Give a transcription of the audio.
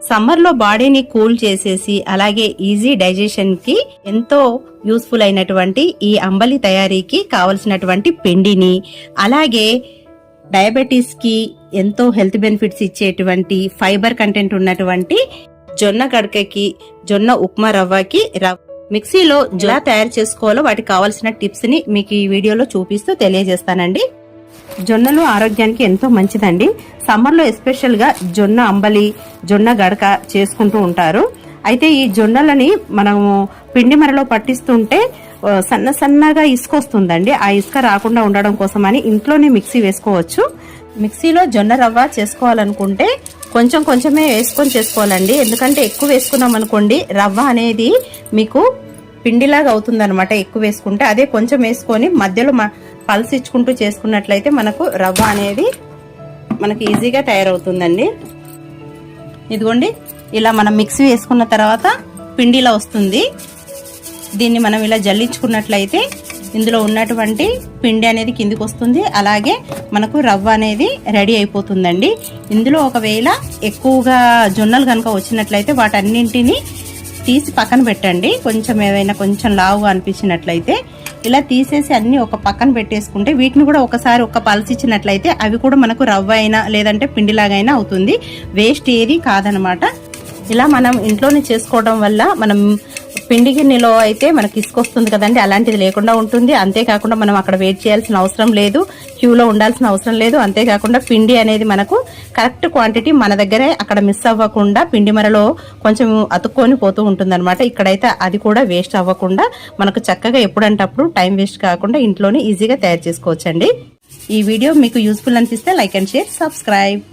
Summer లో బాడీని cool చేసేసి అలాగే ఈజీ డైజెషన్ కి ఎంతో యూస్ఫుల్ అయినటువంటి ఈ అంబలి తయారీకి కావలసినటువంటి పిండిని, అలాగే డయాబెటీస్ కి ఎంతో హెల్త్ బెనిఫిట్స్ ఇచ్చేటువంటి ఫైబర్ కంటెంట్ ఉన్నటువంటి జొన్న గడకకి, జొన్న ఉప్మా రవ్వకి మిక్సీలో ఎలా తయారు చేసుకోవాలో వాటికి కావాల్సిన టిప్స్ ని మీకు ఈ వీడియోలో చూపిస్తూ తెలియజేస్తానండి. జొన్నలు ఆరోగ్యానికి ఎంతో మంచిదండి. సమ్మర్ లో ఎస్పెషల్ గా జొన్న అంబలి, జొన్న గడక చేసుకుంటూ ఉంటారు. అయితే ఈ జొన్నలని మనము పిండి మరలో పట్టిస్తుంటే సన్న సన్నగా ఇసుక వస్తుందండి. ఆ ఇసుక రాకుండా ఉండడం కోసమని ఇంట్లోనే మిక్సీ వేసుకోవచ్చు. మిక్సీలో జొన్న రవ్వ చేసుకోవాలనుకుంటే కొంచెం కొంచెమే వేసుకొని చేసుకోవాలండి. ఎందుకంటే ఎక్కువ వేసుకున్నాం అనుకోండి రవ్వ అనేది మీకు పిండిలాగా అవుతుంది అనమాట. ఎక్కువ వేసుకుంటే అదే కొంచెం వేసుకొని మధ్యలో పల్స్ ఇచ్చుకుంటూ చేసుకున్నట్లయితే మనకు రవ్వ అనేది మనకి ఈజీగా తయారవుతుందండి. ఇదిగోండి ఇలా మనం మిక్సీ వేసుకున్న తర్వాత పిండిలా వస్తుంది. దీన్ని మనం ఇలా జల్లించుకున్నట్లయితే ఇందులో ఉన్నటువంటి పిండి అనేది కిందికి వస్తుంది. అలాగే మనకు రవ్వ అనేది రెడీ అయిపోతుందండి. ఇందులో ఒకవేళ ఎక్కువగా జొన్నలు కనుక వచ్చినట్లయితే వాటన్నింటినీ తీసి పక్కన పెట్టండి. కొంచెం ఏవైనా కొంచెం లావుగా అనిపించినట్లయితే ఇలా తీసేసి అన్ని ఒక పక్కన పెట్టేసుకుంటే వీటిని కూడా ఒకసారి ఒక పల్స్ ఇచ్చినట్లయితే అవి కూడా మనకు రవ్వ అయినా లేదంటే పిండిలాగైనా అవుతుంది. వేస్ట్ ఏది కాదనమాట. ఇలా మనం ఇంట్లోనే చేసుకోవడం వల్ల మనం పిండి గిన్నెలో అయితే మనకి ఇసుకొస్తుంది కదండి, అలాంటిది లేకుండా ఉంటుంది. అంతేకాకుండా మనం అక్కడ వెయిట్ చేయాల్సిన అవసరం లేదు, క్యూలో ఉండాల్సిన అవసరం లేదు. అంతేకాకుండా పిండి అనేది మనకు కరెక్ట్ క్వాంటిటీ మన దగ్గరే అక్కడ మిస్ అవ్వకుండా పిండి మరలో కొంచెం అతుక్కొని పోతూ ఉంటుంది అనమాట. ఇక్కడైతే అది కూడా వేస్ట్ అవ్వకుండా మనకు చక్కగా ఎప్పుడంటప్పుడు టైం వేస్ట్ కాకుండా ఇంట్లోనే ఈజీగా తయారు చేసుకోవచ్చండి. ఈ వీడియో మీకు యూస్ఫుల్ అనిపిస్తే లైక్ అండ్ షేర్, సబ్స్క్రైబ్.